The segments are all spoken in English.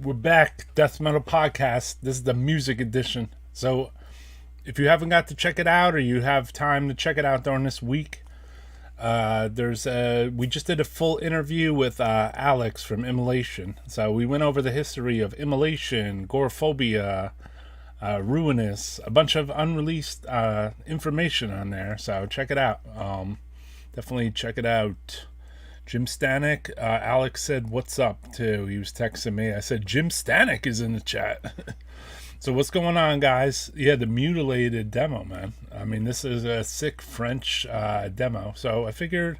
We're back, Death Metal Podcast. This is the music edition. So, if you haven't got to check it out, or you have time to check it out during this week, we just did a full interview with Alex from Immolation. So we went over the history of Immolation, Gorephobia, Ruinous, a bunch of unreleased information on there. So check it out. Definitely check it out. Jim Stanek, Alex said, "What's up?" too. He was texting me. I said, "Jim Stanek is in the chat." So what's going on, guys? Yeah, the Mutiated demo, man. I mean, this is a sick French demo. So I figured,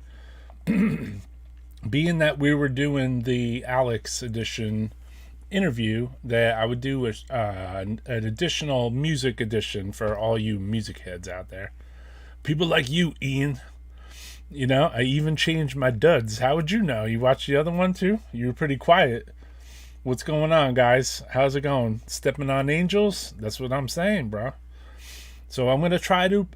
being that we were doing the Alex edition interview, that I would do an additional music edition for all you music heads out there. People like you, Ian. You know, I even changed my duds. How would you know? You watched the other one too? You were pretty quiet. What's going on, guys? How's it going? Stepping on angels? That's what I'm saying, bro. So I'm gonna try to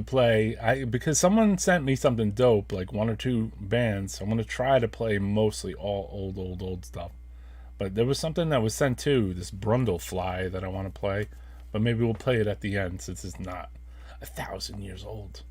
play. Because someone sent me something dope, like one or two bands. So I'm gonna try to play mostly all old stuff. But there was something that was sent too, this Brundlefly that I want to play. But maybe we'll play it at the end, since it's not 1,000 years old.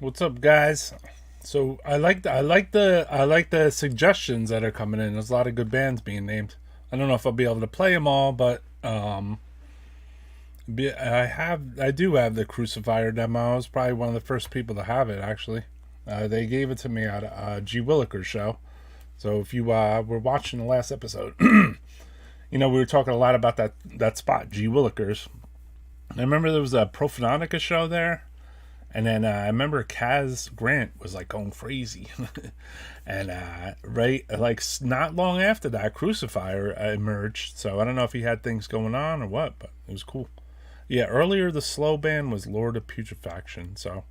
What's up, guys? So I like the suggestions that are coming in. There's a lot of good bands being named. I don't know if I'll be able to play them all, but I do have the Crucifier demo. I was probably one of the first people to have it. Actually, they gave it to me at a G Willikers show. So if you were watching the last episode, we were talking a lot about that spot, G Willikers. I remember there was a Profanonica show there. And then I remember Kaz Grant was like going crazy. And right, like not long after that, Crucifier emerged. So I don't know if he had things going on or what, but it was cool. Yeah, earlier the slow band was Lord of Putrefaction. So,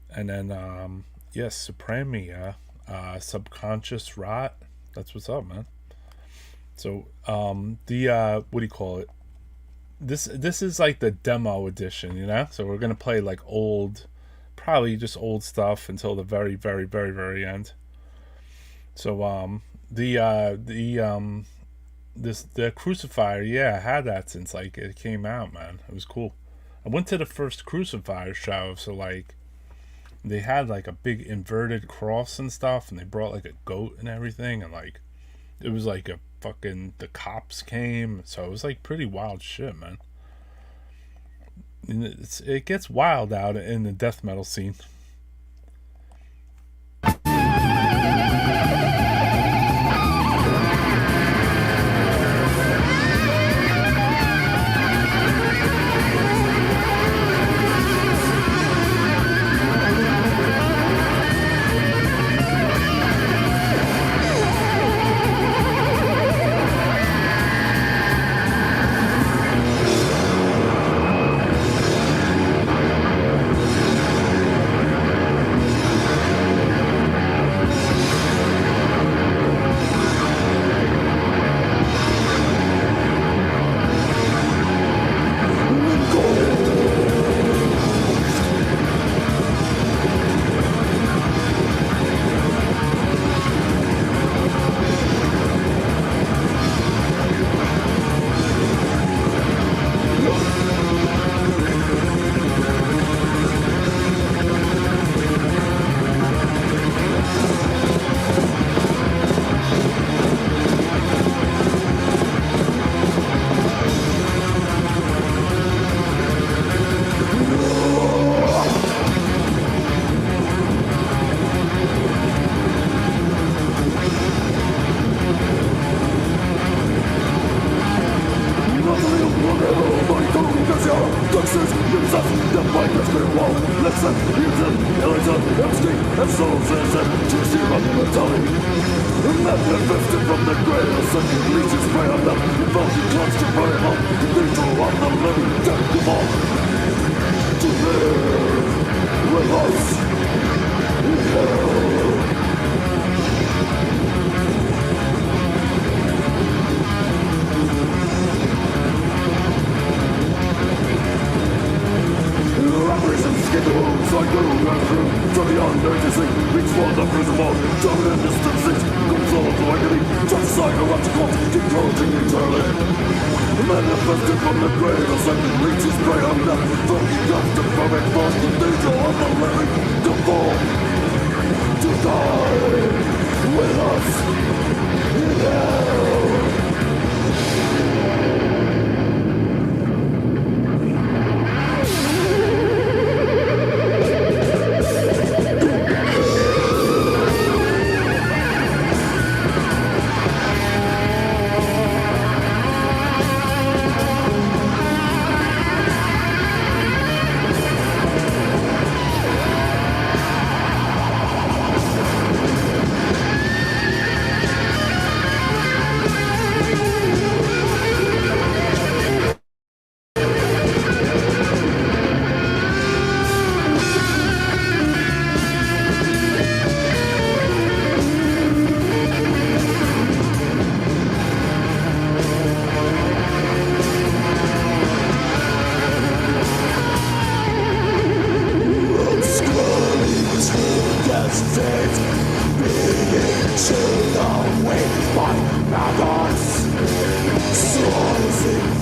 and then yes, Supremia, Subconscious Rot. That's what's up, man. So the what do you call it? This is like the demo edition. So we're gonna play like probably just old stuff until the very, very, very, very end. So the Crucifier, yeah, I had that since like it came out, man. It was cool. I went to the first Crucifier show, so like they had like a big inverted cross and stuff, and they brought like a goat and everything, and like it was like a fucking the cops came, so it was like pretty wild shit, man. And it gets wild out in the death metal scene.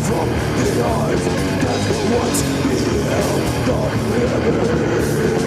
from the eyes that once beheld the river.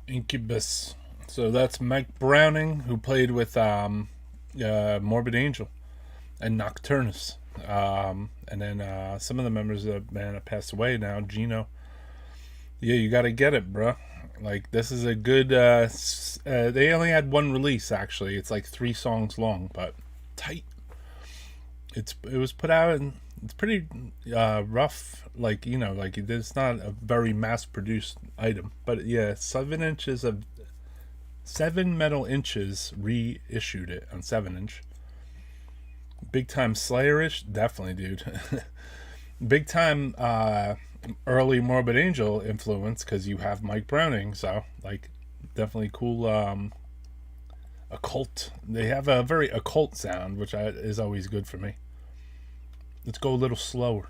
Incubus. So that's Mike Browning, who played with Morbid Angel and Nocturnus. And then some of the members of the band have passed away now. Gino. Yeah, you gotta get it, bro. Like, this is a good... they only had one release, actually. It's like 3 songs long, but tight. It was put out, and it's pretty rough. Like, you know, like, it's not a very mass-produced item. But, yeah, 7 Metal Inches reissued it on 7-inch. Big time Slayerish? Definitely, dude. Big time early Morbid Angel influence, because you have Mike Browning, so, like, definitely cool occult. They have a very occult sound, which is always good for me. Let's go a little slower.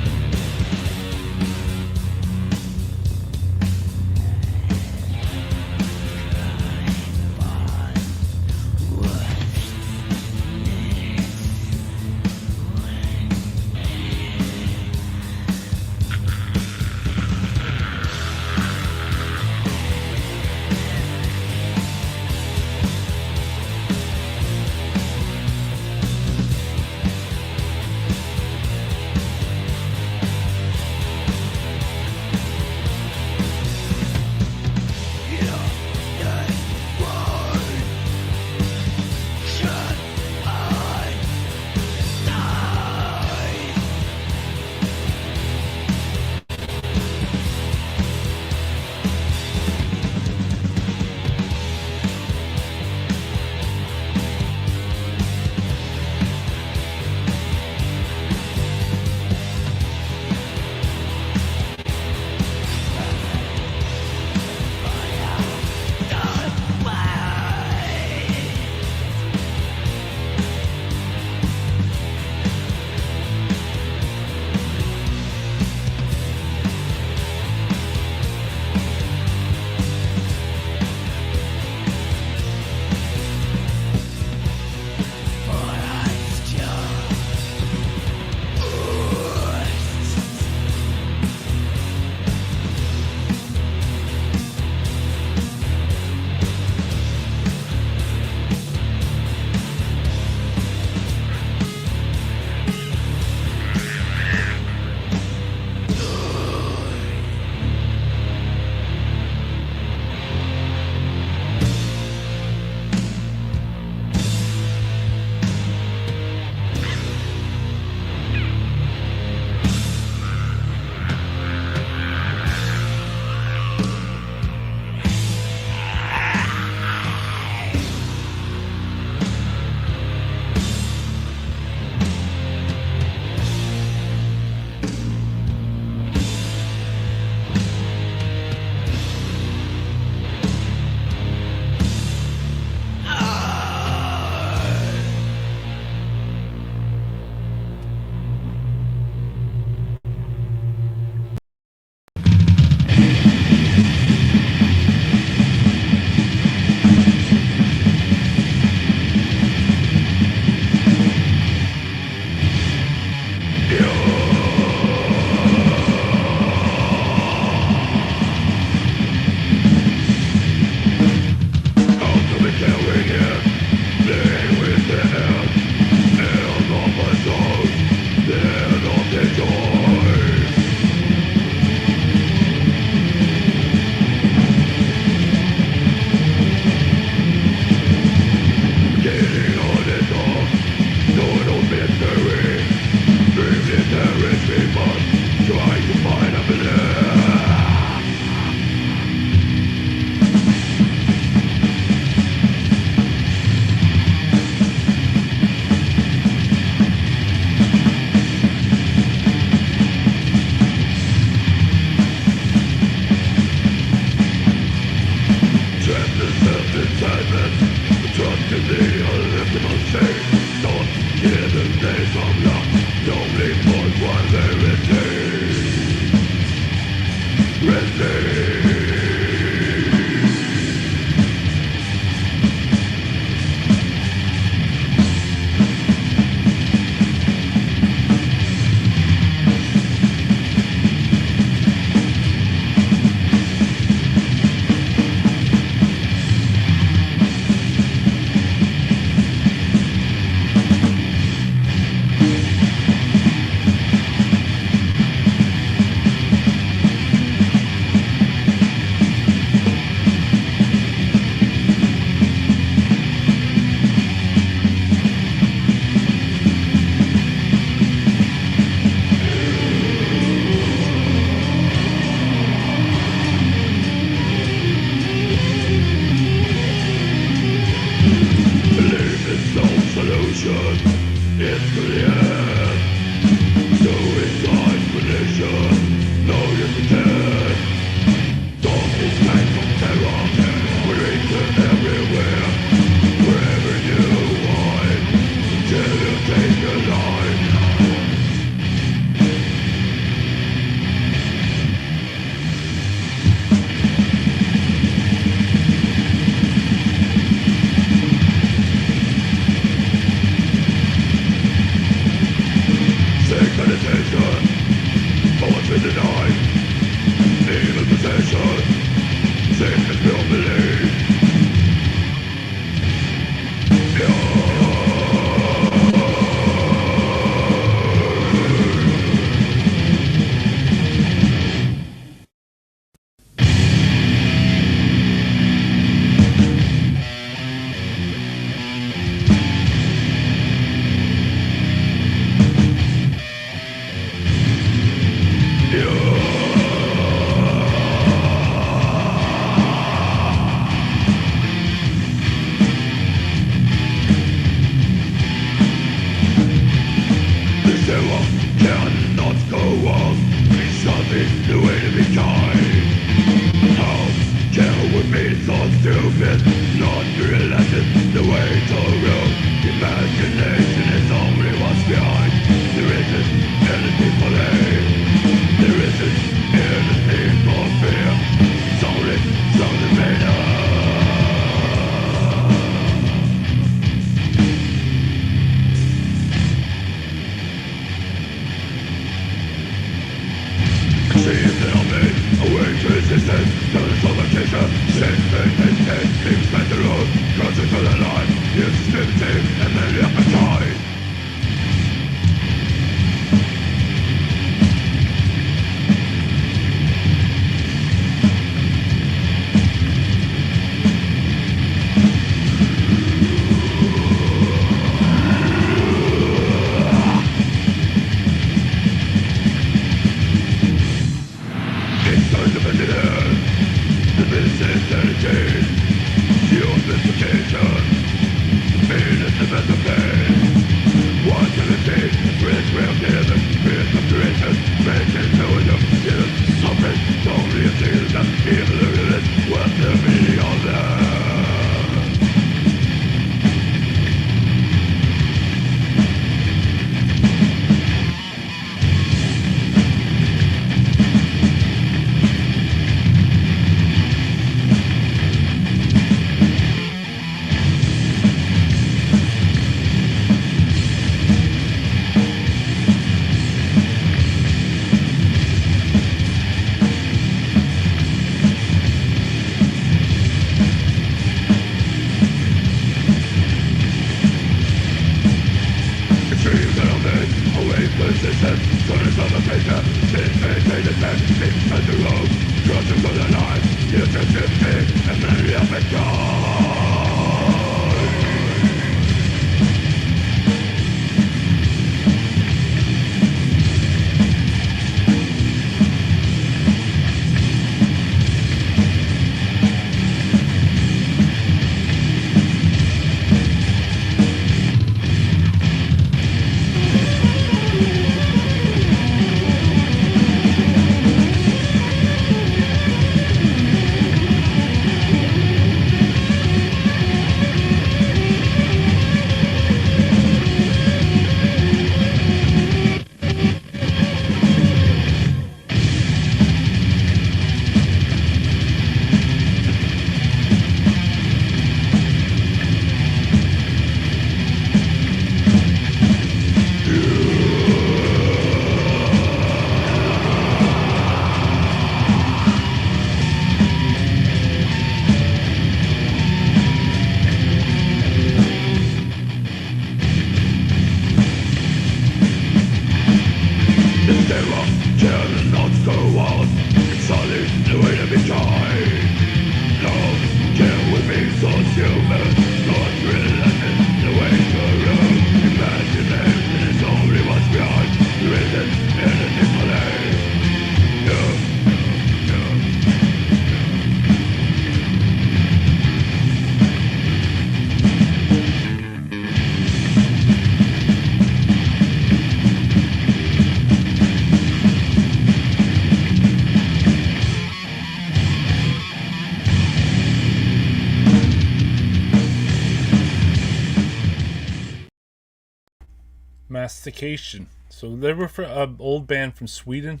Mastication. So they were an old band from Sweden.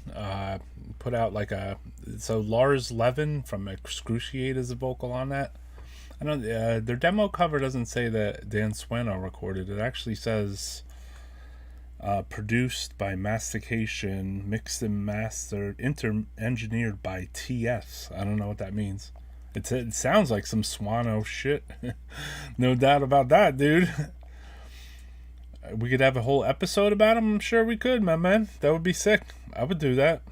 Put out so Lars Levin from Excruciate is a vocal on that. I don't. Their demo cover doesn't say that Dan Swano recorded. It actually says produced by Mastication, mixed and mastered, engineered by TS. I don't know what that means. It sounds like some Swano shit. No doubt about that, dude. We could have a whole episode about him. I'm sure we could, my man. That would be sick. I would do that.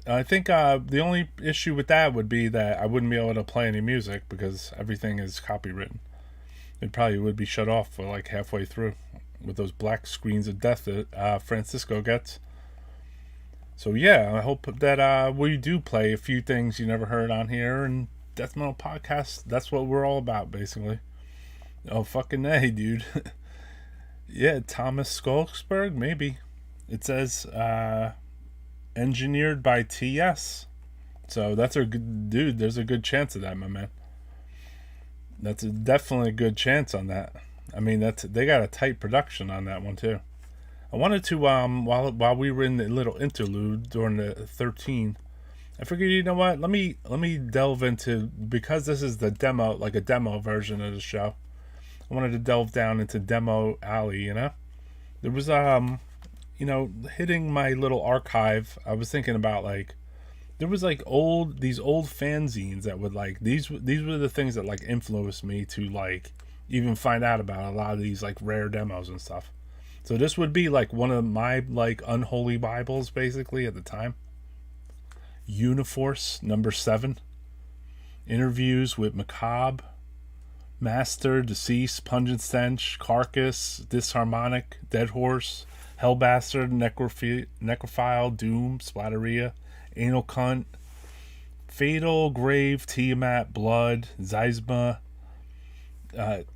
I think the only issue with that would be that I wouldn't be able to play any music because everything is copywritten. It probably would be shut off for like halfway through with those black screens of death that Francisco gets. So yeah, I hope that we do play a few things you never heard on here, and Death Metal Podcast, that's what we're all about, basically. Oh, fucking A, dude. Yeah, Thomas Skolksberg, maybe. It says engineered by TS. So that's a good dude. There's a good chance of that, my man. That's definitely a good chance on that. I mean, they got a tight production on that one too. I wanted to while we were in the little interlude during the 13, I figured, you know what? Let me delve into, because this is the demo, like a demo version of the show. I wanted to delve down into Demo Alley, you know? There was hitting my little archive, I was thinking about there was these old fanzines that would these were the things that influenced me to even find out about a lot of these rare demos and stuff. So this would be one of my unholy Bibles basically at the time. Uniforce number 7. Interviews with Macabre, Master, Deceased, Pungent Stench, Carcass, Disharmonic, Dead Horse, Hellbastard, Necrophile, Doom, Splatteria, Anal Cunt, Fatal, Grave, Tiamat, Blood, Zeisma,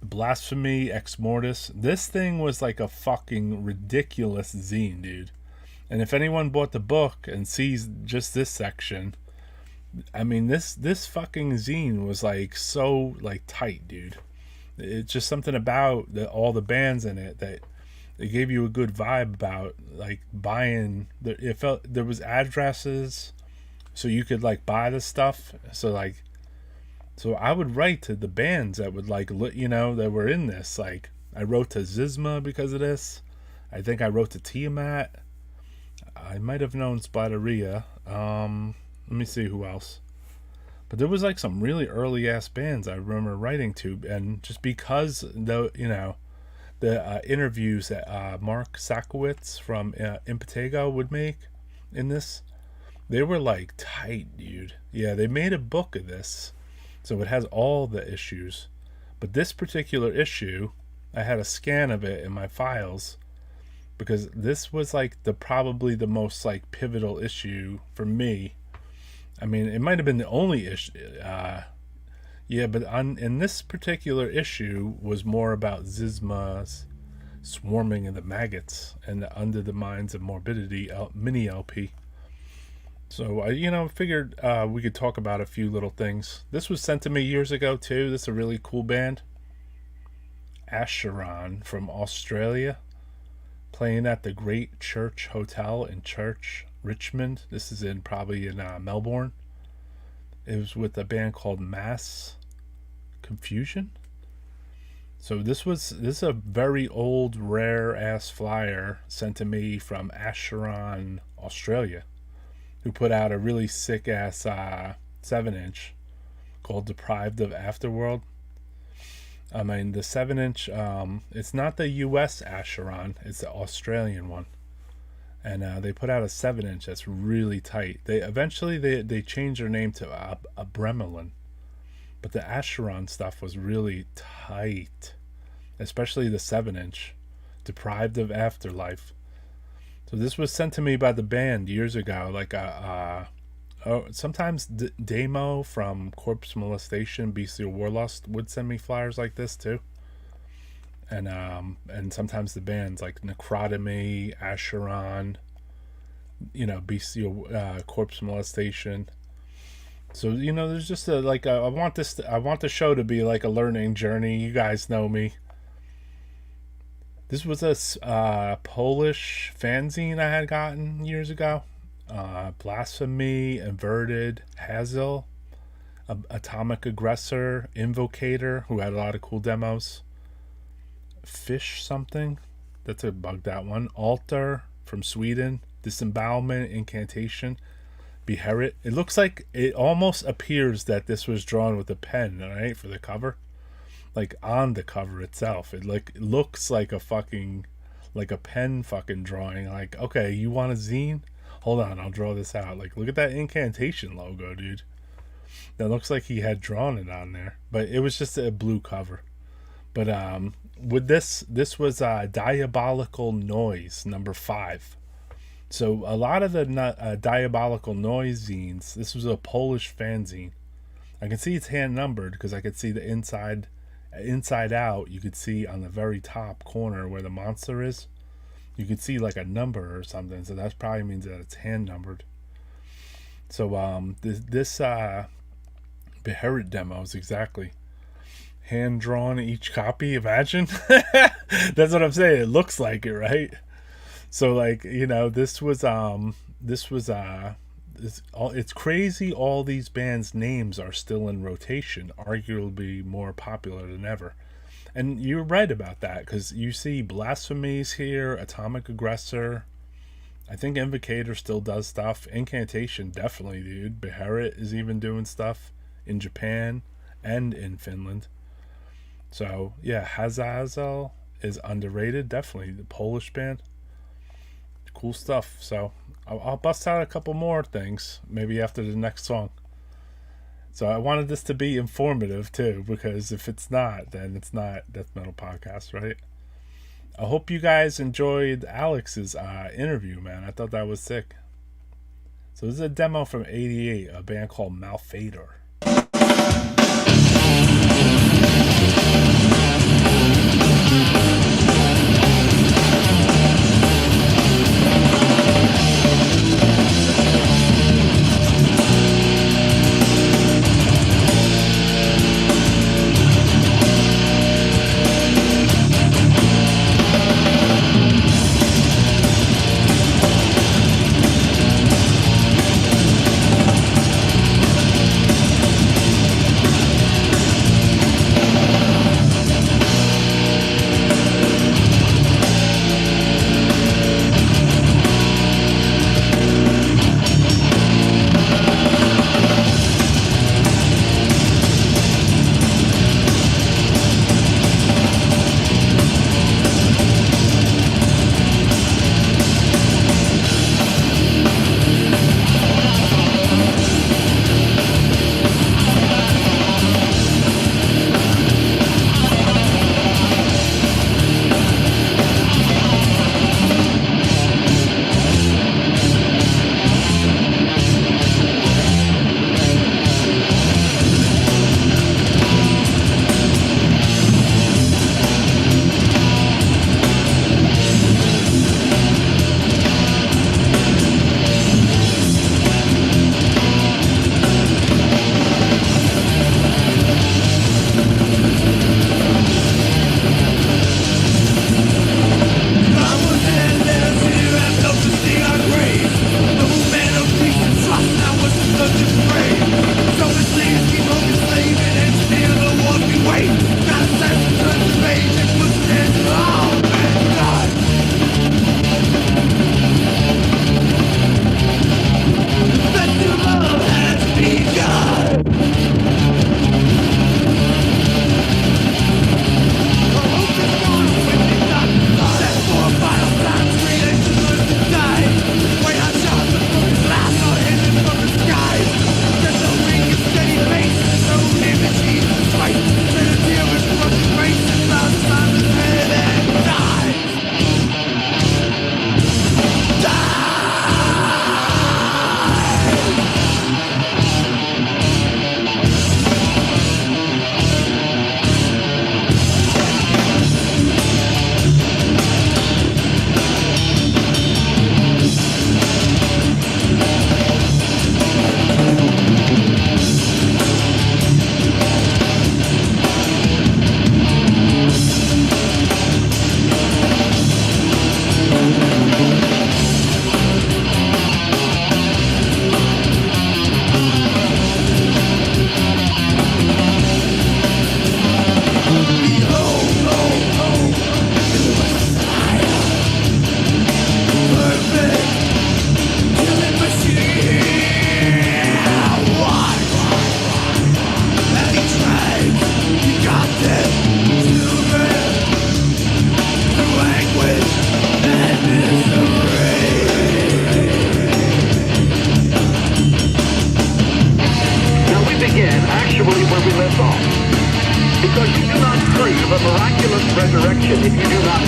Blasphemy, Ex Mortis. This thing was like a fucking ridiculous zine, dude. And if anyone bought the book and sees just this section, I mean, this fucking zine was so tight, dude. It's just something about all the bands in it that it gave you a good vibe about buying. It felt there was addresses, so you could buy the stuff. So I would write to the bands that would that were in this. I wrote to Zizma because of this. I think I wrote to Tiamat. I might have known Splatteria. Let me see who else. But there was some really early ass bands I remember writing to, and just because the interviews that Mark Sakowitz from Impetigo would make in this, they were tight, dude. Yeah, they made a book of this, so it has all the issues. But this particular issue, I had a scan of it in my files, because this was probably the most pivotal issue for me. I mean, it might have been the only issue. But in this particular issue was more about Zizma's Swarming of the Maggots and the Under the Minds of Morbidity mini LP. So I figured we could talk about a few little things. This was sent to me years ago too. This is a really cool band. Acheron from Australia, playing at the Great Church Hotel in Church, Richmond. This is probably in Melbourne. It was with a band called Mass Confusion. So this is a very old, rare ass flyer sent to me from Acheron, Australia, who put out a really sick ass 7-inch called Deprived of Afterworld. I mean, the 7-inch, it's not the US Acheron, it's the Australian one. And they put out a 7-inch that's really tight. They eventually changed their name to a Bremelin, but the Acheron stuff was really tight, especially the 7-inch, Deprived of Afterlife. So this was sent to me by the band years ago. Sometimes Damo from Corpse Molestation, Bestial Warlust would send me flyers like this too. And sometimes the bands like Necrotomy, Acheron, Bestial Corpse Molestation. So there's just I want the show to be a learning journey. You guys know me. This was a Polish fanzine I had gotten years ago. Blasphemy, Inverted, Hazel, Atomic Aggressor, Invocator, who had a lot of cool demos. Fish something, that's a bugged out one. Altar from Sweden, Disembowelment, Incantation, Beherit. It looks like, it almost appears that this was drawn with a pen, right, for the cover. Like on the cover itself, it looks like a fucking, like a pen fucking drawing. Like, okay, you want a zine? Hold on, I'll draw this out. Like, look at that Incantation logo, dude. That looks like he had drawn it on there, but it was just a blue cover. But with this was Diabolical Noise number 5. So a lot of the Diabolical Noise zines, this was a Polish fanzine. I can see it's hand numbered because I could see the inside out. You could see on the very top corner where the monster is, you could see like a number or something. So that probably means that it's hand numbered. So this Beherit demo is exactly hand drawn each copy. Imagine. That's what I'm saying. It looks like it, right? So like, you know, it's crazy. All these bands' names are still in rotation, arguably more popular than ever. And you're right about that, because you see Blasphemies here, Atomic Aggressor. I think Invocator still does stuff. Incantation, definitely, dude. Beherit is even doing stuff in Japan and in Finland. So yeah, Hazazel is underrated, definitely. The Polish band, cool stuff. So I'll bust out a couple more things maybe after the next song. So I wanted this to be informative too, because if it's not, then it's not Death Metal Podcast, right? I hope you guys enjoyed Alex's interview, man. I thought that was sick. So this is a demo from '88, a band called Malfader.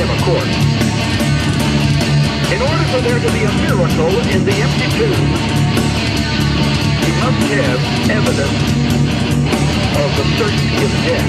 him, of course. In order for there to be a miracle in the empty tomb, he must have evidence of the certainty of death.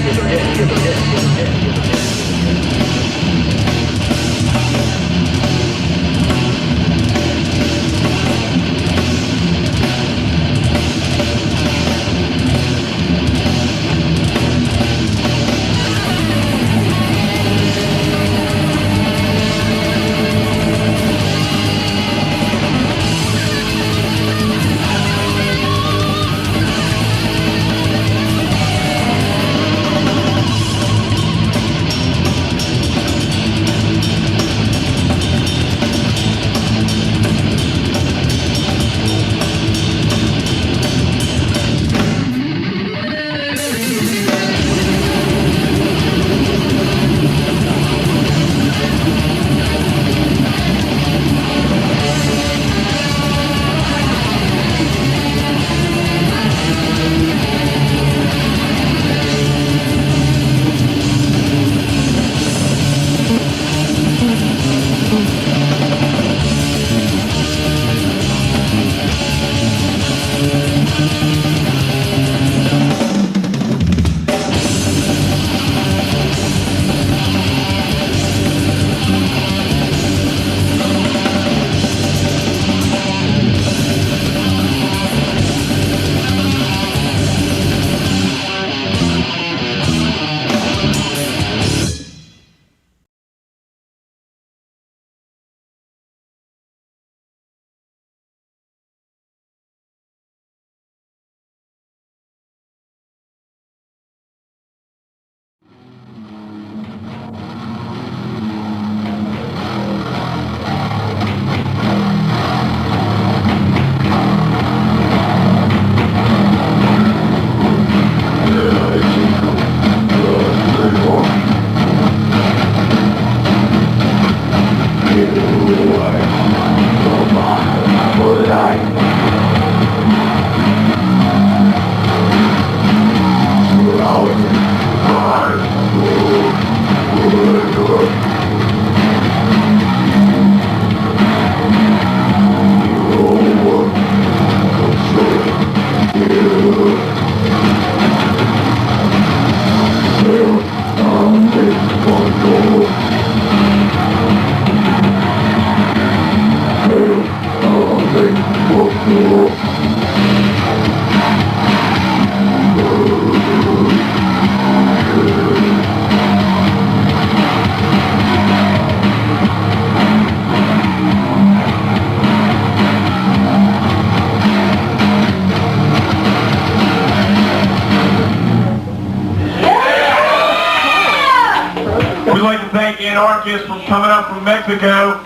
Anarchists from coming up from Mexico.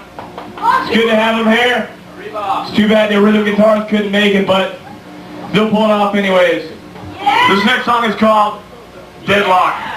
It's good to have them here. It's too bad their rhythm guitars couldn't make it, but they'll pull it off anyways. This next song is called Deadlock.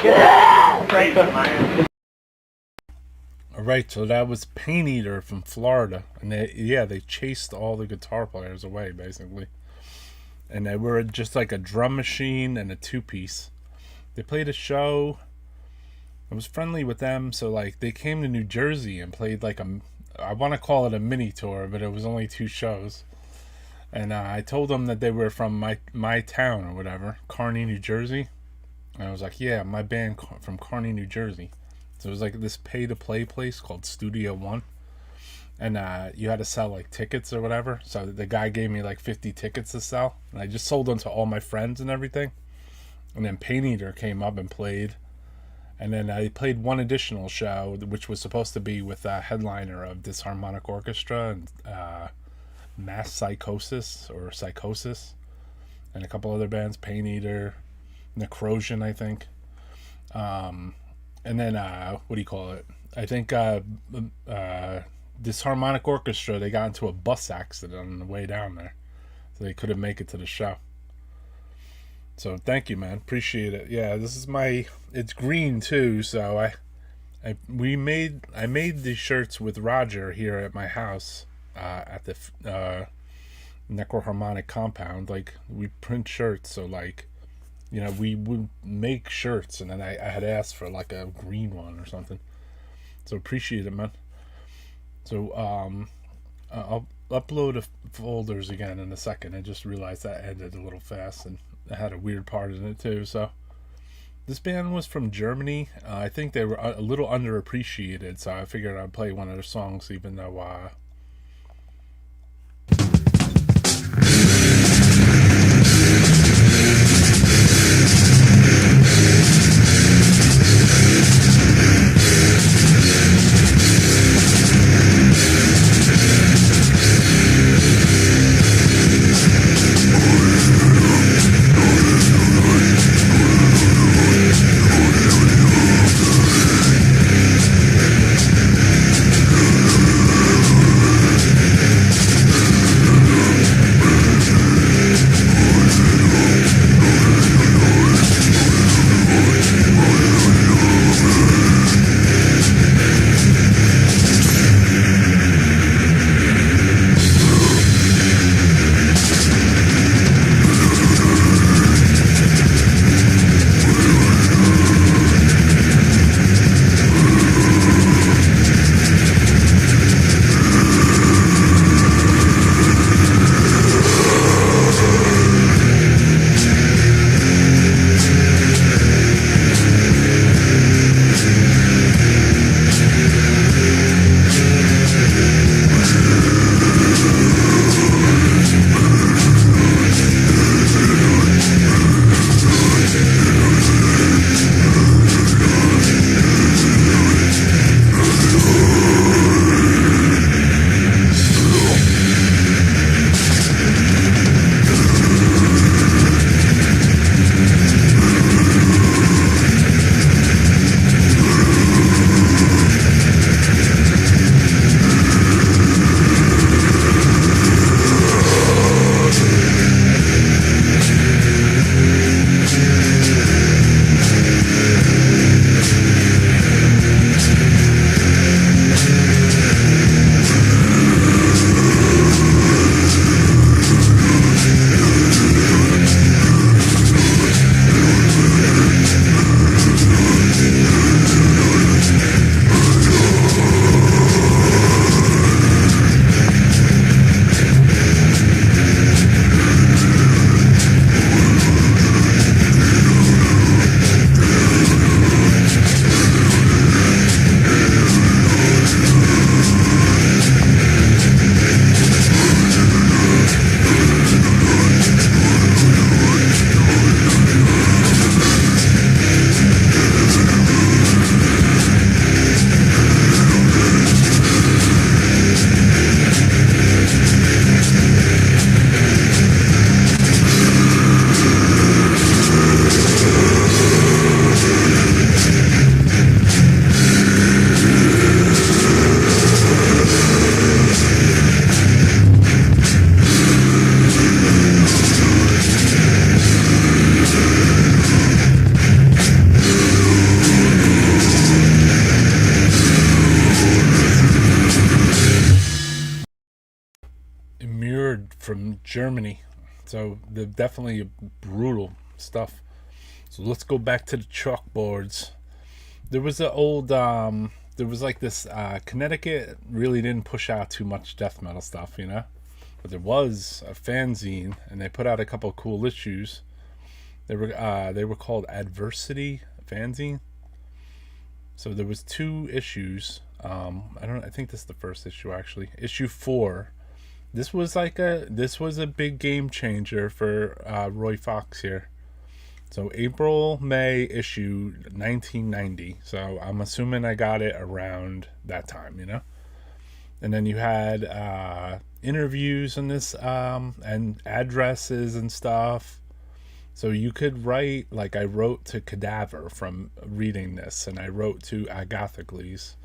All right, so that was Pain Eater from Florida, and they chased all the guitar players away basically, and they were just like a drum machine and a two-piece. They played a show. I was friendly with them, so like they came to New Jersey and played like I want to call it a mini tour, but it was only 2 shows. And I told them that they were from my town or whatever, Kearney, New Jersey. And I was like, yeah, my band from Kearney, New Jersey. So it was like this pay-to-play place called Studio One. And you had to sell like tickets or whatever. So the guy gave me like 50 tickets to sell. And I just sold them to all my friends and everything. And then Pain Eater came up and played. And then I played one additional show, which was supposed to be with a headliner of Disharmonic Orchestra and Mass Psychosis, and a couple other bands, Pain Eater, Necrosion, I think. And then, what do you call it? I think Disharmonic Orchestra, they got into a bus accident on the way down there. So they couldn't make it to the show. So thank you, man. Appreciate it. Yeah, this is it's green too, so I made these shirts with Roger here at my house at the Necroharmonic compound. Like, we print shirts, so like, you know, we would make shirts, and then I had asked for like a green one or something. So appreciate it, man. So I'll upload the folders again in a second. I just realized that ended a little fast, and I had a weird part in it too. So this band was from Germany. I think they were a little underappreciated, so I figured I'd play one of their songs, even though Germany. So they're definitely brutal stuff. So let's go back to the chalkboards. There was an old, there was like this, Connecticut really didn't push out too much death metal stuff, you know? But there was a fanzine, and they put out a couple of cool issues. They were called Adversity fanzine. So there was 2 issues. I think this is the first issue actually. Issue 4. This was a big game changer for Roy Fox here. So April, May issue 1990. So I'm assuming I got it around that time, you know. And then you had interviews in this, and addresses and stuff. So you could write, like I wrote to Cadaver from reading this, and I wrote to Agathocles.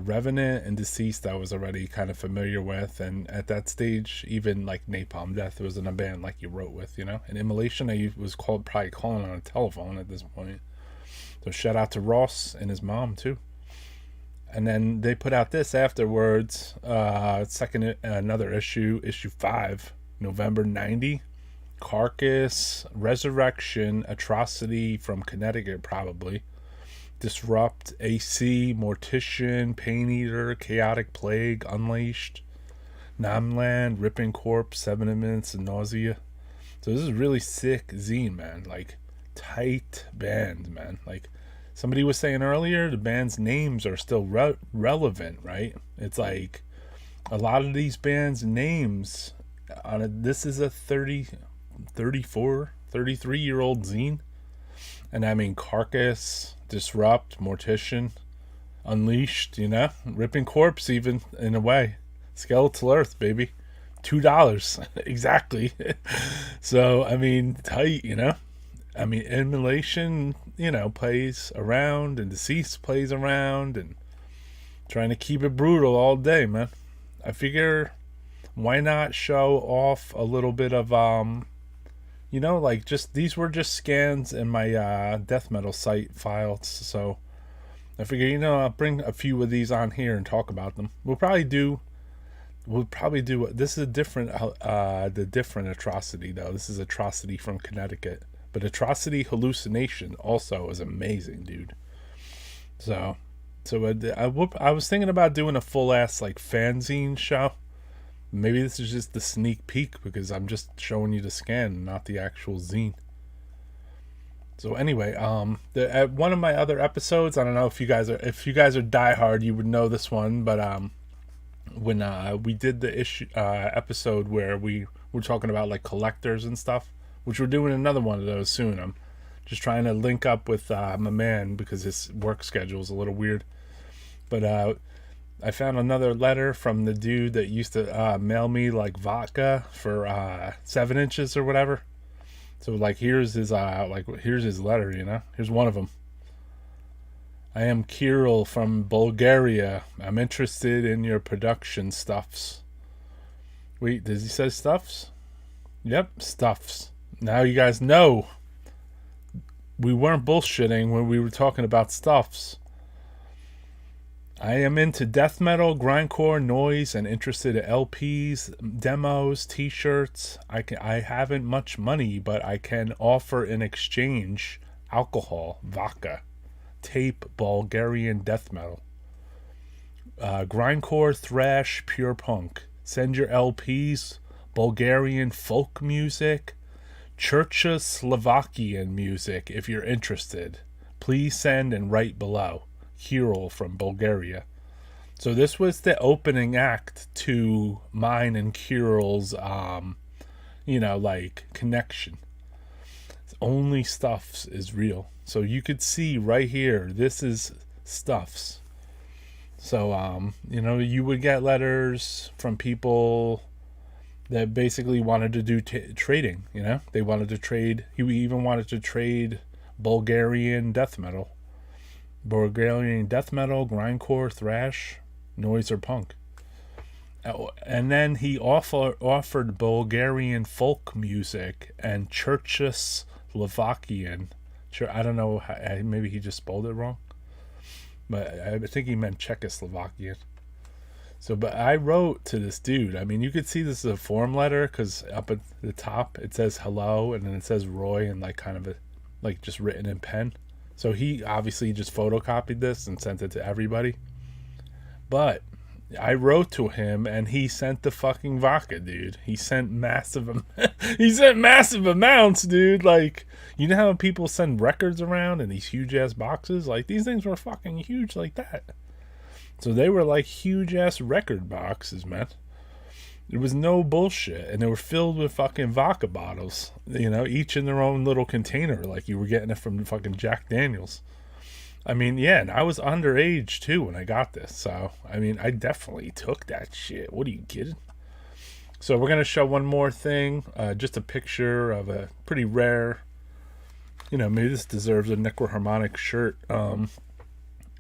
Revenant and Deceased I was already kind of familiar with, and at that stage, even like Napalm Death was in a band like you wrote with, you know. And Immolation I was probably calling on a telephone at this point. So shout out to Ross and his mom too. And then they put out this afterwards, another issue 5, November 90. Carcass, Resurrection, Atrocity from Connecticut probably, Disrupt, AC, Mortician, Pain Eater, Chaotic Plague, Unleashed, Namland, Ripping Corpse, 7 Minutes of Nausea. So this is really sick zine, man. Like, tight band, man. Like, somebody was saying earlier, the band's names are still relevant, right? It's like, a lot of these bands' names, this is a 33-year-old zine. And I mean, Carcass, Disrupt, Mortician, Unleashed, you know, Ripping Corpse, even in a way, Skeletal Earth, baby, $2 exactly. So I mean, tight, you know. I mean, Immolation, you know, plays around, and Deceased plays around, and trying to keep it brutal all day, man. I figure, why not show off a little bit of you know, like, just these were just scans in my death metal site files, so I figure, you know, I'll bring a few of these on here and talk about them. We'll probably do this is a different the different Atrocity though. This is Atrocity from Connecticut, but Atrocity Hallucination also is amazing, dude. So I was thinking about doing a full ass like fanzine show. Maybe this is just the sneak peek because I'm just showing you the scan, not the actual zine. So anyway, at one of my other episodes, I don't know if you guys are diehard, you would know this one, but when we did the episode where we were talking about like collectors and stuff, which we're doing another one of those soon. I'm just trying to link up with my man because his work schedule is a little weird, but I found another letter from the dude that used to mail me like vodka for 7 inches or whatever. So like here's his letter, you know. Here's one of them. I am Kirill from Bulgaria. I'm interested in your production stuffs. Wait, does he say stuffs? Yep, stuffs. Now you guys know we weren't bullshitting when we were talking about stuffs. I am into death metal, grindcore, noise, and interested in LPs, demos, t-shirts. I haven't much money, but I can offer in exchange alcohol, vodka, tape, Bulgarian death metal, grindcore, thrash, pure punk. Send your LPs, Bulgarian folk music, Czechoslovakian music if you're interested. Please send and write below. Kirill from Bulgaria. So this was the opening act to mine and Kirill's you know, like connection. Only Stuffs is real. So you could see right here, this is Stuffs. So you know, you would get letters from people that basically wanted to do trading, you know. They wanted to trade. He even wanted to trade Bulgarian death metal. Bulgarian death metal, grindcore, thrash, noise, or punk. And then he offered Bulgarian folk music and Czechoslovakian. I don't know, maybe he just spelled it wrong, but I think he meant Czechoslovakian. So, but I wrote to this dude. I mean, you could see this is a form letter because up at the top it says hello, and then it says Roy, and like kind of a, like just written in pen. So he obviously just photocopied this and sent it to everybody. But I wrote to him, and he sent the fucking vodka, dude. He sent massive, he sent massive amounts, dude. Like, you know how people send records around in these huge ass boxes? Like, these things were fucking huge like that. So they were like huge ass record boxes, man. There was no bullshit, and they were filled with fucking vodka bottles, you know, each in their own little container, like you were getting it from fucking Jack Daniels. I mean, yeah, and I was underage too when I got this, so I mean, I definitely took that shit. What are you kidding? So we're gonna show one more thing, just a picture of a pretty rare, you know, maybe this deserves a Necroharmonic shirt.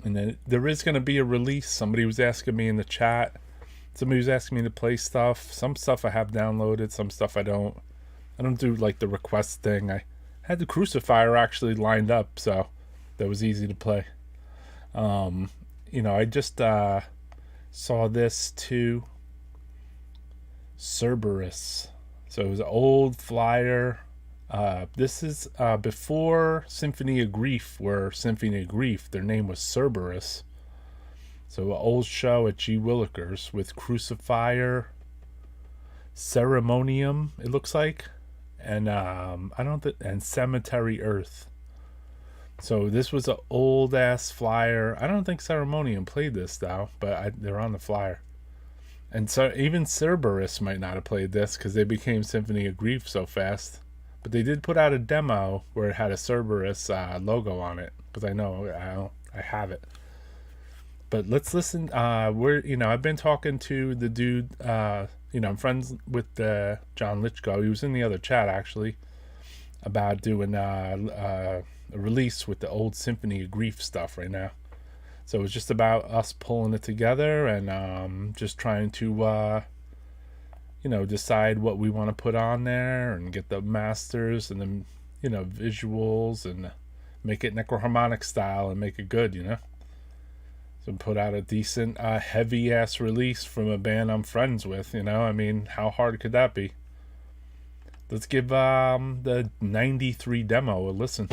And then there is going to be a release. Somebody was asking me in the chat. Somebody was asking me to play stuff. Some stuff I have downloaded. Some stuff I don't. I don't do like the request thing. I had the Crucifier actually lined up, so that was easy to play. You know, I just saw this too. Cerberus. So it was an old flyer. This is before Symphony of Grief, where Symphony of Grief, their name was Cerberus. So an old show at G. Willikers with Crucifier, Ceremonium, it looks like, and and Cemetery Earth. So this was an old ass flyer. I don't think Ceremonium played this though, but they're on the flyer. And so even Cerberus might not have played this because they became Symphony of Grief so fast. But they did put out a demo where it had a Cerberus logo on it, because I know I have it. But let's listen. I've been talking to the dude. I'm friends with John Lichko. He was in the other chat actually about doing a release with the old Symphony of Grief stuff right now. So it's just about us pulling it together and just trying to decide what we want to put on there and get the masters and the, visuals and make it Necroharmonic style and make it good, So put out a decent, heavy ass release from a band I'm friends with, I mean, how hard could that be? Let's give the 93 demo a listen.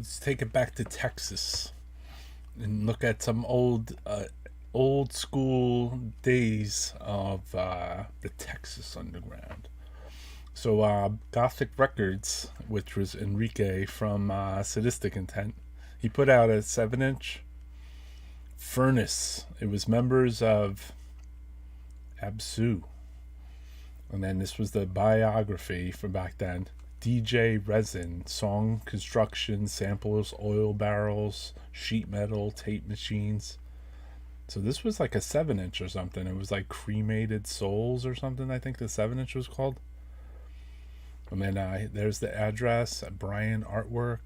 let's take it back to Texas and look at some old school days of the Texas underground. So Gothic Records, which was Enrique from Sadistic Intent, he put out a 7-inch Furnace. It was members of Absu. And then this was the biography from back then. DJ Resin, song construction, samples, oil barrels, sheet metal, tape machines. So this was like a 7-inch or something. It was like Cremated Souls or something, I think the 7-inch was called. And then there's the address, Brian Artwork,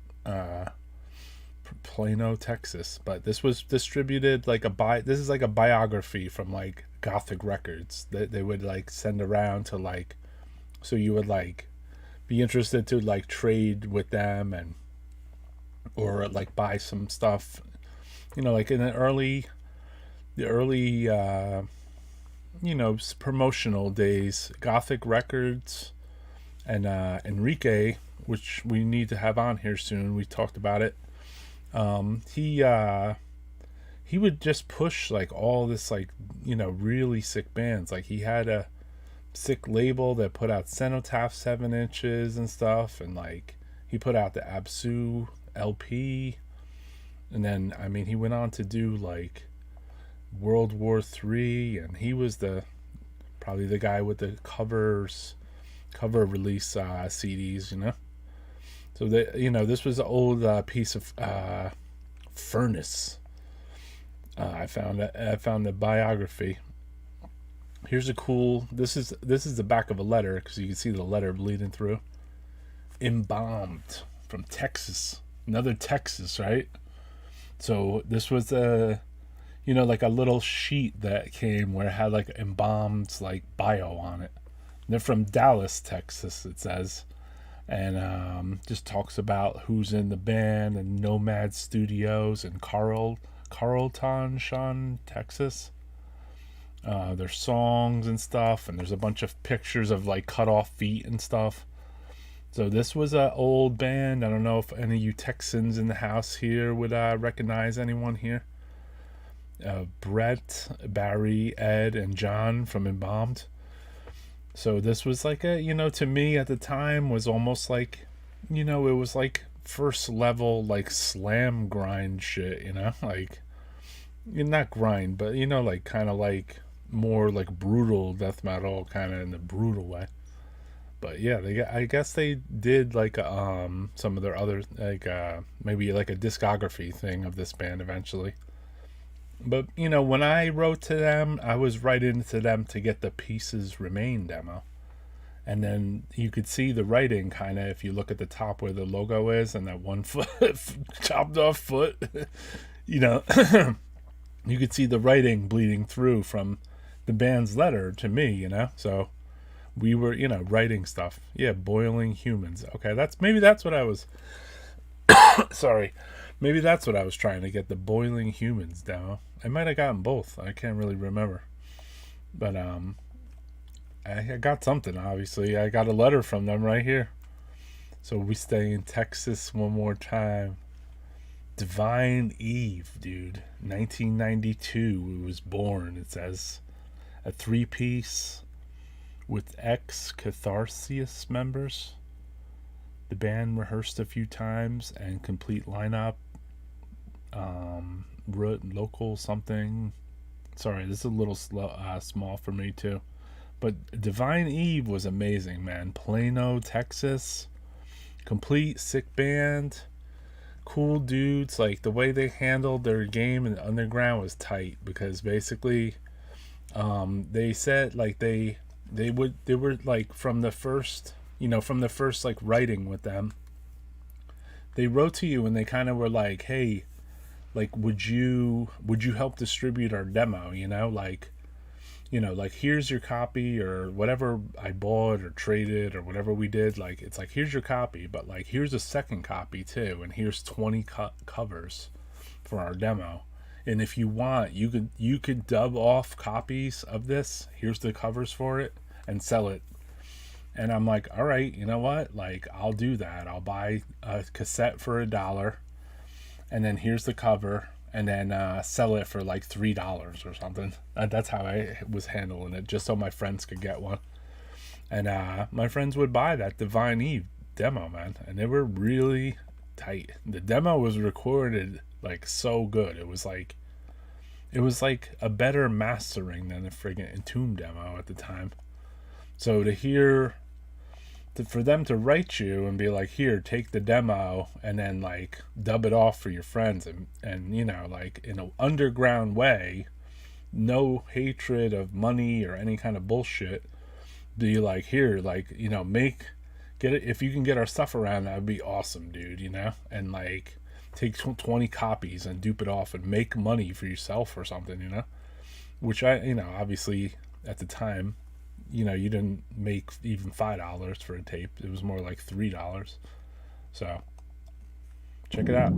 Plano, Texas. But this was distributed like this is like a biography from like Gothic Records that they would like send around to like, so you would like be interested to like trade with them and or like buy some stuff, you know, like in the early promotional days. Gothic Records and Enrique, which we need to have on here soon, we talked about it. He would just push like all this like, you know, really sick bands. Like he had a sick label that put out Cenotaph 7-inches and stuff, and like he put out the Absu LP, and then I mean he went on to do like World War III, and he was probably the guy with the cover release CDs, you know. So this was an old piece of Furnace. I found the biography. Here's a cool. This is the back of a letter, because you can see the letter bleeding through. Embalmed from Texas, another Texas, right? So this was like a little sheet that came where it had like embalmed like bio on it. They're from Dallas, Texas, it says, and just talks about who's in the band and Nomad Studios and Carlton, Texas. Their songs and stuff, and there's a bunch of pictures of like cut off feet and stuff. So this was an old band. I don't know if any of you Texans in the house here would recognize anyone here. Brett, Barry, Ed, and John from Embalmed. So this was like to me at the time was almost like, it was like first level like slam grind shit, like not grind, but like kind of like more like brutal death metal, kind of in the brutal way. But yeah, I guess they did like some of their other like maybe like a discography thing of this band eventually. But when I wrote to them, I was writing to them to get the Pieces Remain demo, and then you could see the writing kind of if you look at the top where the logo is and that one foot chopped off foot. You could see the writing bleeding through from the band's letter to me. So we were writing stuff. Yeah, Boiling Humans. Okay, that's what I was sorry, maybe that's what I was trying to get, the Boiling Humans demo. I might have gotten both, I can't really remember, but I got something. Obviously I got a letter from them right here. So we stay in Texas one more time. Divine Eve, dude. 1992 it was born. It says a 3-piece with ex-Catharsis members. The band rehearsed a few times and complete lineup. Local something. Sorry, this is a little small for me too. But Divine Eve was amazing, man. Plano, Texas. Complete sick band. Cool dudes. Like the way they handled their game in the underground was tight, because basically they said like they were like from the first like writing with them, they wrote to you and they kind of were like, hey, like would you help distribute our demo, like here's your copy or whatever I bought or traded or whatever we did. Like it's like, here's your copy, but like here's a second copy too, and here's 20 covers for our demo, and if you want you could dub off copies of this, here's the covers for it, and sell it. And I'm like, all right, you know what, like I'll do that. I'll buy a cassette for $1, and then here's the cover, and then sell it for like $3 or something. That's how I was handling it, just so my friends could get one. And my friends would buy that Divine Eve demo, man, and they were really tight. The demo was recorded like so good. It was like a better mastering than the friggin' Entomb demo at the time. So for them to write you and be like, here, take the demo, and then like dub it off for your friends, and you know, like in an underground way, no hatred of money or any kind of bullshit, be like, here, like, you know, get it, if you can get our stuff around, that would be awesome, dude, you know, and like take 20 copies and dupe it off and make money for yourself or something, you know, which obviously at the time, you know, you didn't make even $5 for a tape. It was more like $3. So check it out.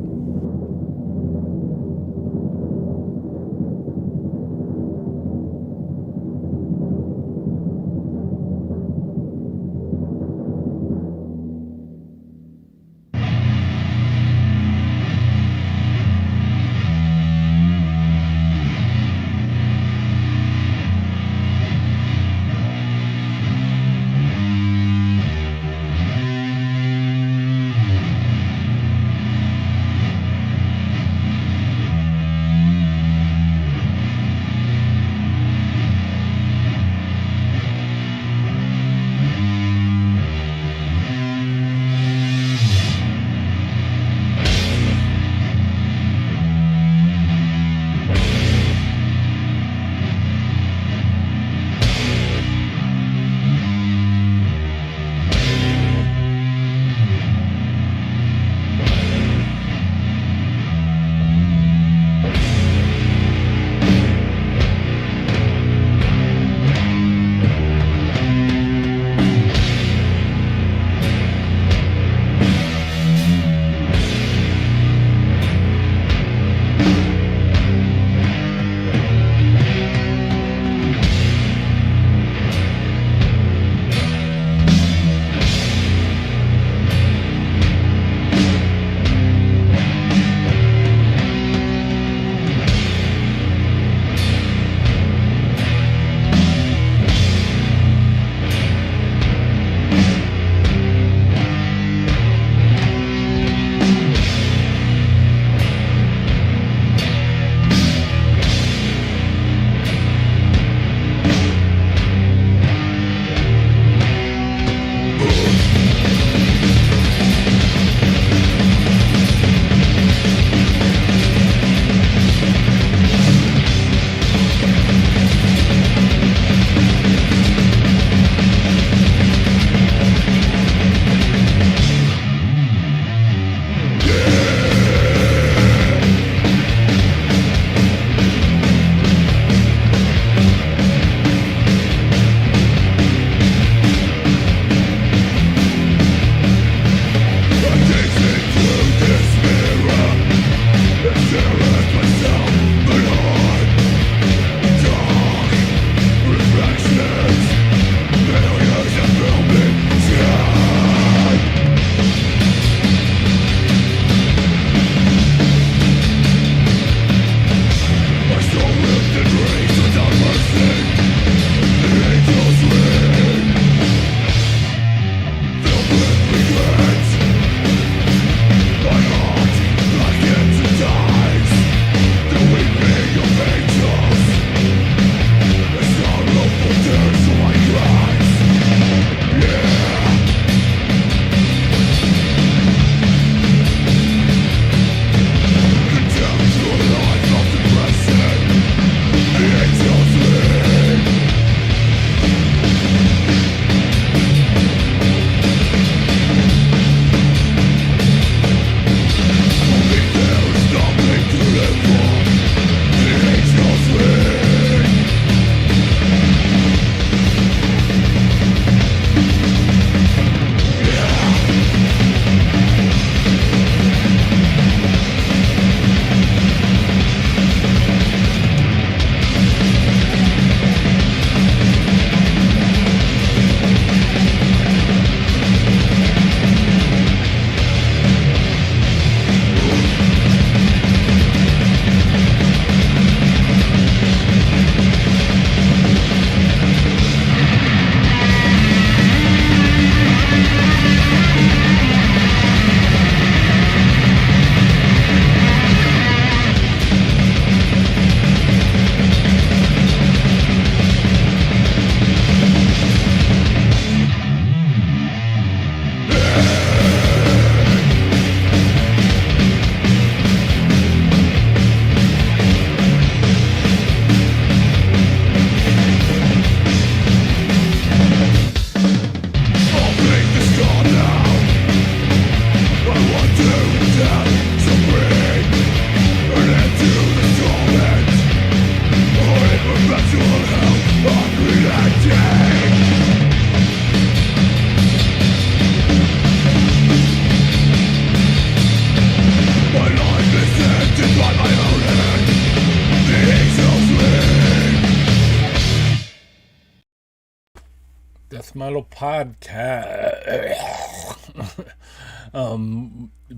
Death Metal Podcast.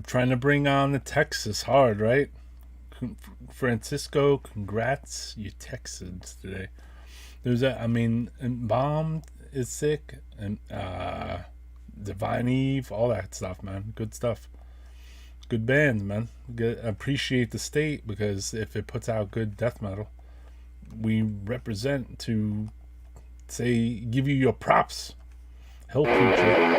Trying to bring on the Texas hard, right? Francisco, congrats, you Texans today. Bomb is sick, and Divine Eve, all that stuff, man. Good stuff. Good bands, man. Appreciate the state, because if it puts out good death metal, we represent to say, give you your props. Hell Preacher.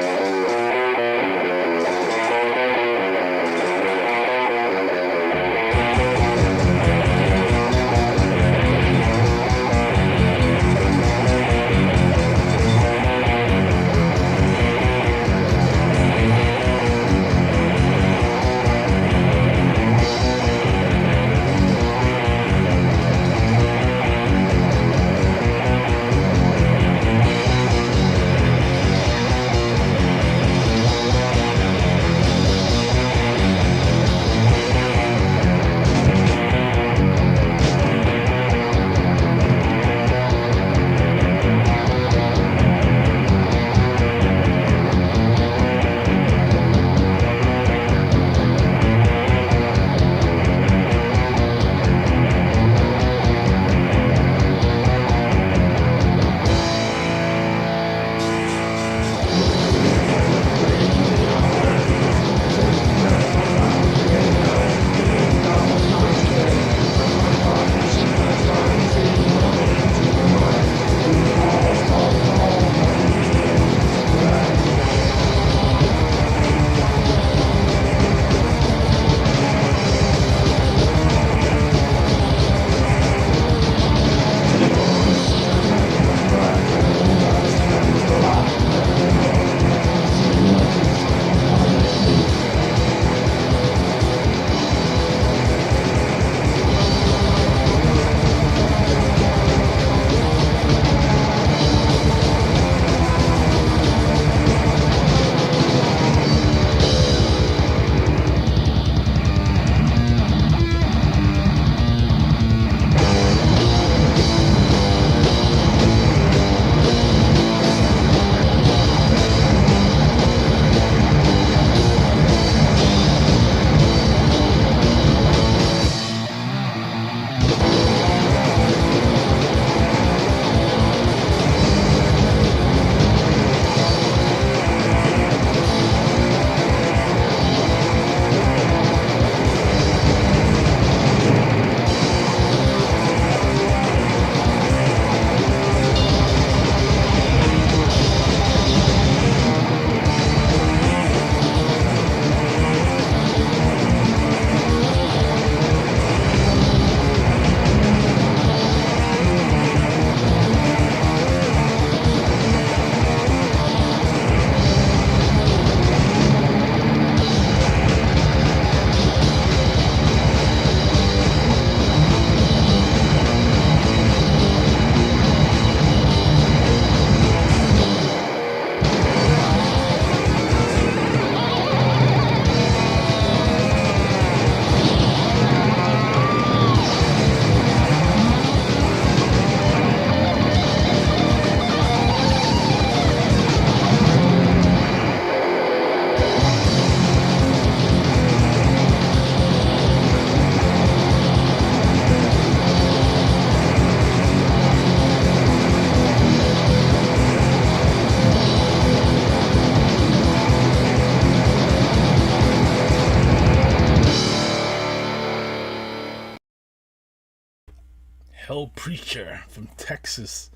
Hell Preacher from Texas.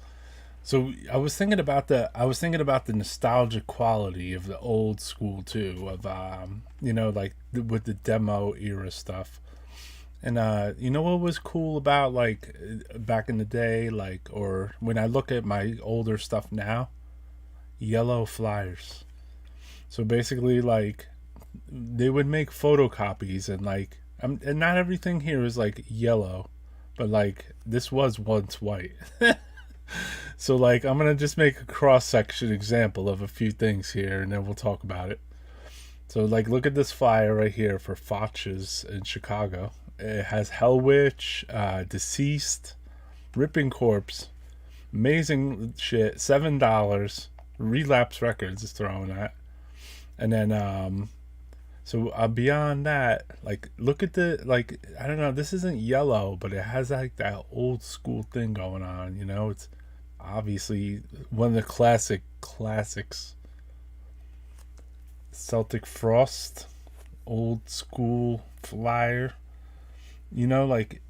So I was thinking about the nostalgic quality of the old school too, of like with the demo era stuff. And you know what was cool about like back in the day, like, or when I look at my older stuff now, yellow flyers. So basically, like, they would make photocopies, and like, and not everything here is like yellow, but like this was once white. So like, I'm gonna just make a cross section example of a few things here, and then we'll talk about it. So like, look at this flyer right here for Foch's in Chicago. It has Hell Witch, Deceased, Ripping Corpse, amazing shit, $7. Relapse Records is throwing that. And then so beyond that, like, look at the, like, I don't know, this isn't yellow, but it has like that old school thing going on, you know. It's obviously one of the classics. Celtic Frost, old school flyer, you know, like,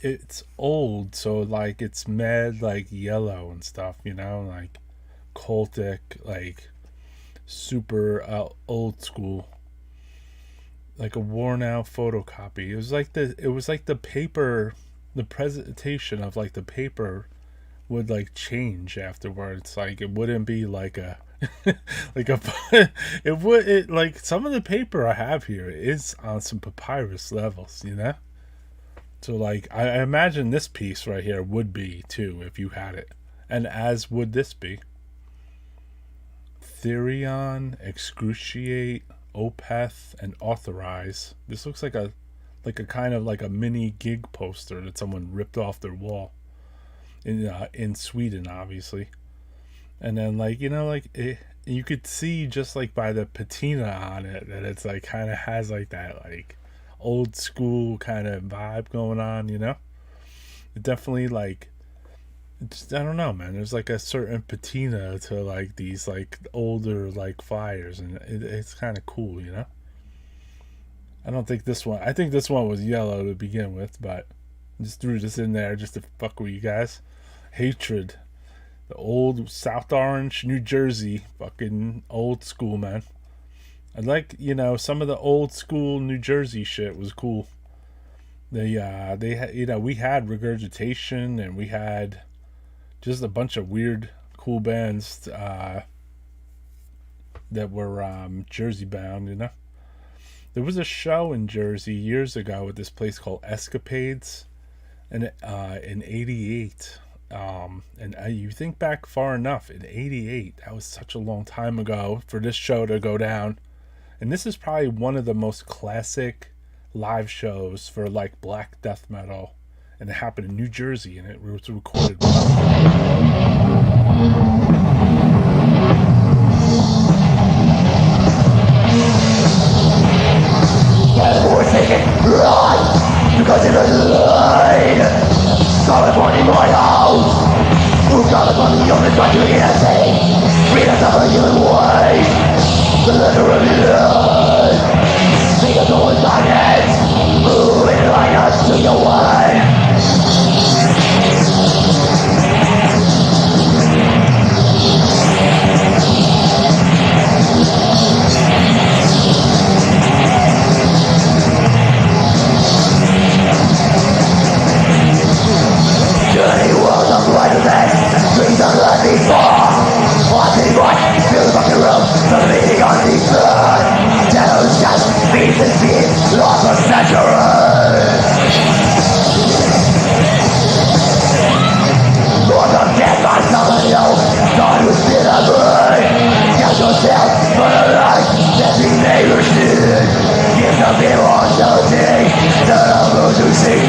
it's old, so like it's mad like yellow and stuff, you know, like cultic, like super old school, like a worn out photocopy. It was like the paper, the presentation of like the paper would like change afterwards. Like it wouldn't be like a like a it like some of the paper I have here is on some papyrus levels, you know. So like I imagine this piece right here would be too if you had it, and as would this be. Therion, Excruciate, Opeth, and Authorize. This looks like a kind of like a mini gig poster that someone ripped off their wall in Sweden, obviously. And then, like, you know, like you could see just like by the patina on it that it's like kind of has like that like old school kind of vibe going on, you know. It definitely like, just, I don't know, man, there's like a certain patina to like these like older like flyers, and it's kind of cool, you know. I think this one was yellow to begin with, but I just threw this in there just to fuck with you guys. Hatred, the old South Orange, New Jersey, fucking old school, man. I like, you know, some of the old school New Jersey shit was cool. They had, you know, we had Regurgitation, and we had just a bunch of weird, cool bands that were Jersey bound, you know. There was a show in Jersey years ago at this place called Escapades, and in '88. And you think back far enough, in '88, that was such a long time ago for this show to go down. And this is probably one of the most classic live shows for like black death metal, and it happened in New Jersey, and it was recorded. Because it was light. California, my house. Who California, human country, innocent. Freedom of a human way. The letter of life. Make us all darkness. Moving like us to your way. Dirty world of righteousness, dreams of life before. Watching what fills up the room, the meeting on the earth. Shadows just beats and beats, lost for centuries. Lord of death, my son, you God who spit a bird. Count yourself for the life that we may receive. Give the people guilty, the those who see.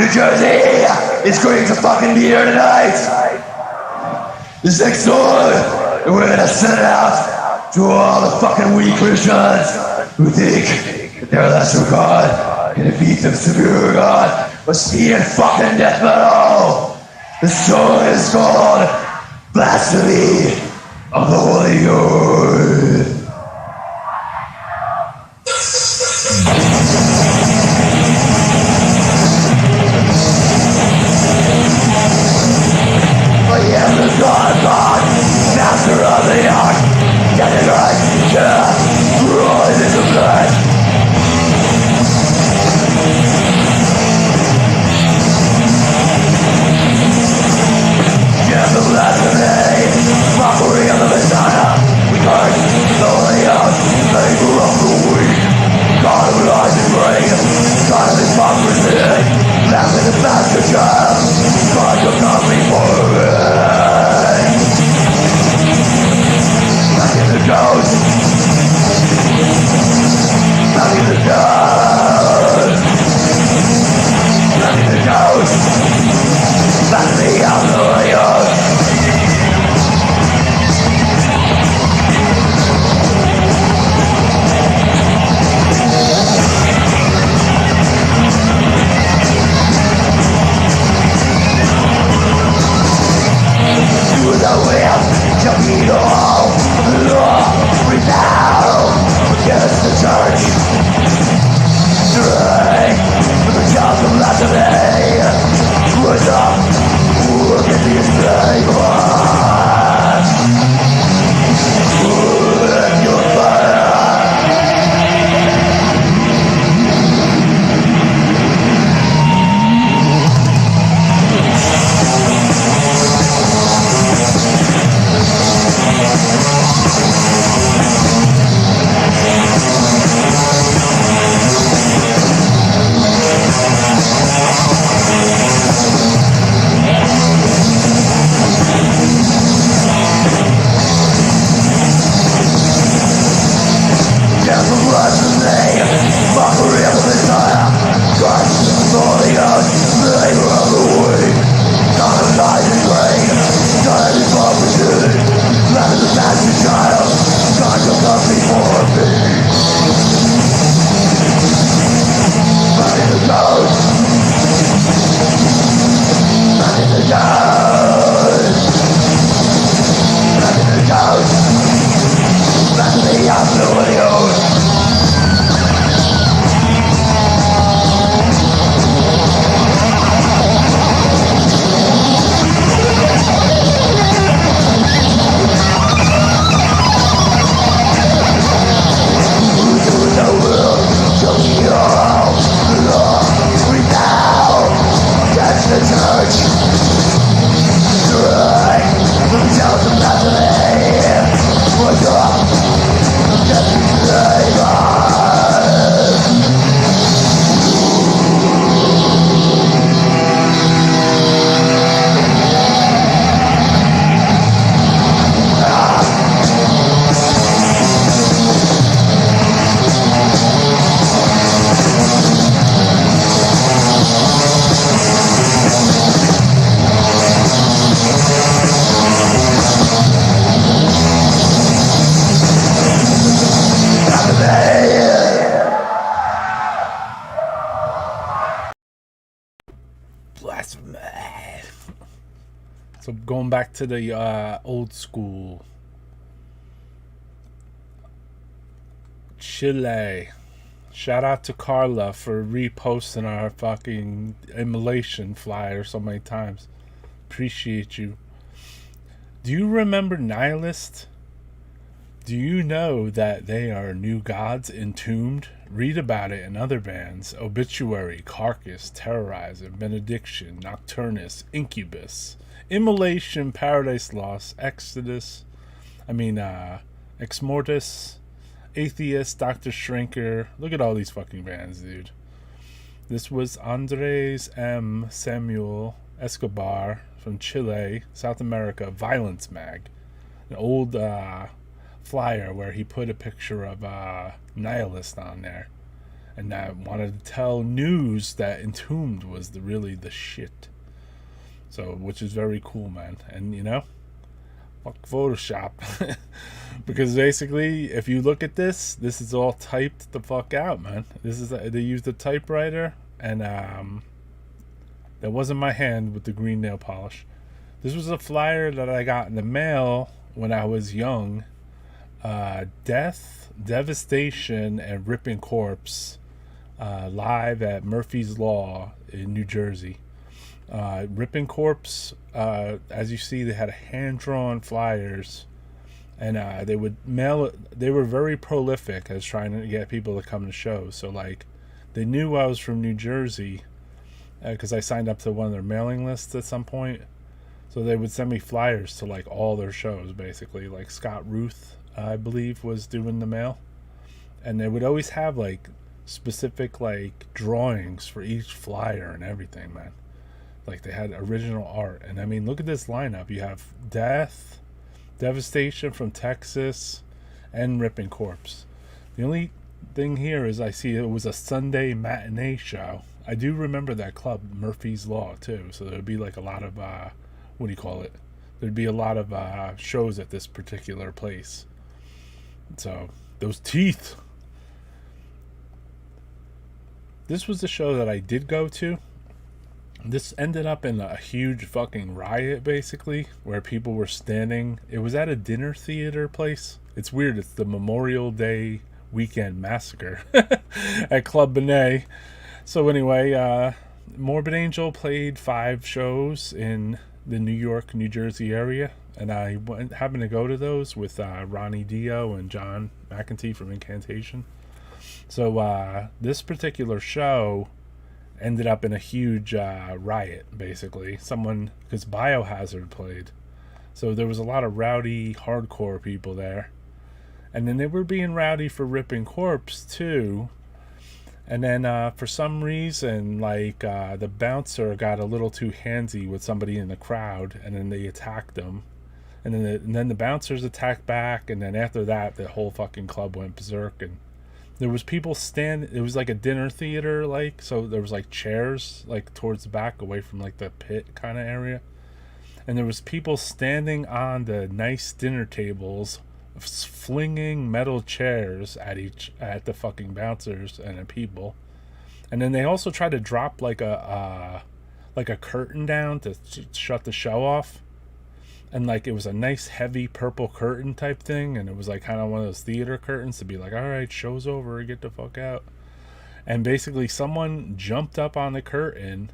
New Jersey. It's great to fucking be here tonight. This next song, and we're gonna send it out to all the fucking weak Christians who think that they're lesser God and defeat them superior God by speed and fucking death metal. The song is called Blasphemy of the Holy Ghost. I am the God of God, master of the art, getting right, yeah, rise in the blood. Yeah, the blasphemy, mockery of the Messiah, we curse the Holy Ghost, labor of the weak, God of lies and grace, God of hypocrisy, laughing the bastard child, God of not before me. Back in the ghost, back in the ghost, back in the ghost, back in the Holy Ghost. The will to be all rebel against the church. Drink the child of blasphemy. Rise up, look at the slave. With your fire. Mockery of the Messiah, Christ, the Holy Ghost, labor of the weak, God of lies and grace, God of hypocrisy, laugh at the bastard child, God shall come before me. Back in the ghost, back in the ghost, back in the ghost, back in the Holy Ghost. The church, drink themselves to blasphemy. Rise up, death is labor. Blasphemy. So going back to the old school. Chile. Shout out to Carla for reposting our fucking Immolation flyer so many times. Appreciate you. Do you remember Nihilist? Do you know that they are new gods entombed? Read about it in other bands. Obituary, Carcass, Terrorizer, Benediction, Nocturnus, Incubus, Immolation, Paradise Lost, Exodus, Ex Mortis, Atheist, Dr. Shrinker. Look at all these fucking bands, dude. This was Andres M. Samuel Escobar from Chile, South America, Violence Mag. An old flyer where he put a picture of Nihilist on there. and I wanted to tell news that Entombed was really the shit. So, which is very cool, man. And you know, fuck Photoshop. Because basically, if you look at this is all typed the fuck out, man. This is they used a typewriter, and that wasn't my hand with the green nail polish. This was a flyer that I got in the mail when I was young. Death, Devastation, and Ripping Corpse live at Murphy's Law in New Jersey. Ripping Corpse, as you see, they had hand-drawn flyers, and they would mail it. They were very prolific as trying to get people to come to shows. So like, they knew I was from New Jersey because I signed up to one of their mailing lists at some point. So they would send me flyers to like all their shows, basically. Like Scott Ruth, I believe, was doing the mail, and they would always have like specific like drawings for each flyer and everything, man. Like they had original art. And I mean, look at this lineup. You have Death, Devastation from Texas, and Ripping Corpse. The only thing here is I see it was a Sunday matinee show. I do remember that club, Murphy's Law, too. So there'd be like a lot of what do you call it? There'd be a lot of shows at this particular place. So those teeth. This was the show that I did go to. This ended up in a huge fucking riot, basically, where people were standing. It was at a dinner theater place. It's weird. It's the Memorial Day weekend massacre at Club Benet. So anyway, Morbid Angel played 5 shows in the New York, New Jersey area, and I happened to go to those with Ronnie Dio and John McEntee from Incantation. So this particular show ended up in a huge riot, basically. Because Biohazard played. So there was a lot of rowdy, hardcore people there. And then they were being rowdy for Ripping Corpse, too. And then for some reason, like, the bouncer got a little too handsy with somebody in the crowd, and then they attacked them. And then the bouncers attacked back, and then after that, the whole fucking club went berserk, and there was people it was like a dinner theater, like, so there was like chairs like towards the back away from like the pit kind of area, and there was people standing on the nice dinner tables flinging metal chairs at the fucking bouncers and the people. And then they also tried to drop like a curtain down to shut the show off. And like it was a nice heavy purple curtain type thing, and it was like kind of one of those theater curtains to be like, all right, show's over, get the fuck out. And basically someone jumped up on the curtain,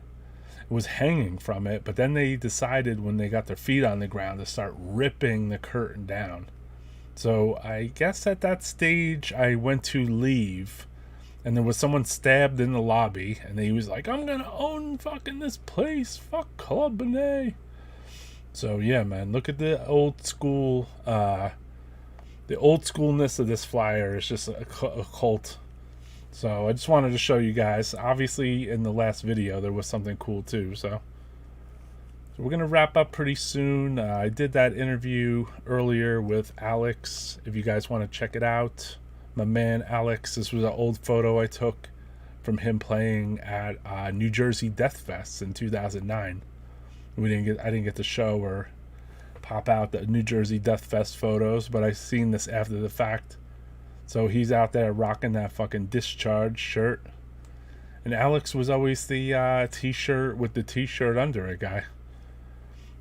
was hanging from it, but then they decided when they got their feet on the ground to start ripping the curtain down. So I guess at that stage I went to leave, and there was someone stabbed in the lobby, and he was like, I'm gonna own fucking this place, fuck Club Benet. So yeah, man, look at the old school, the old schoolness of this flyer is just a cult. So I just wanted to show you guys. Obviously in the last video there was something cool too, so we're gonna wrap up pretty soon. I did that interview earlier with Alex, if you guys want to check it out. My man Alex, this was an old photo I took from him playing at New Jersey Death Fest in 2009. I didn't get to show or pop out the New Jersey Death Fest photos, but I seen this after the fact. So he's out there rocking that fucking Discharge shirt. And Alex was always the t-shirt with the t-shirt under it guy.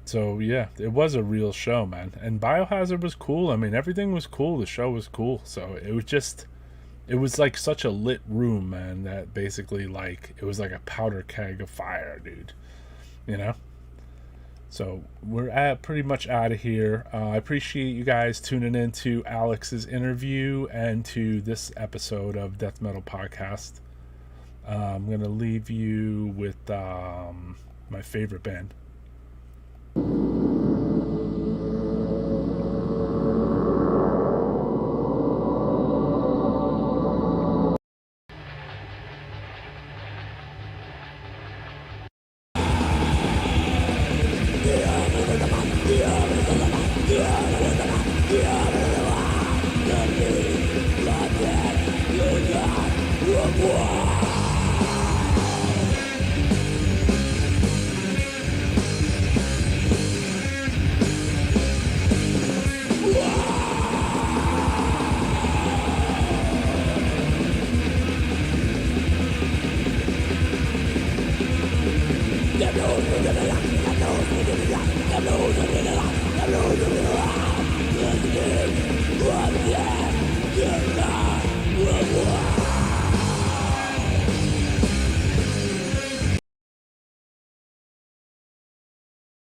So yeah, it was a real show, man. And Biohazard was cool. I mean, everything was cool. The show was cool. So it was like such a lit room, man, that basically like it was like a powder keg of fire, dude. You know? So we're pretty much out of here. I appreciate you guys tuning in to Alex's interview and to this episode of Death Metal Podcast. I'm going to leave you with my favorite band. We'll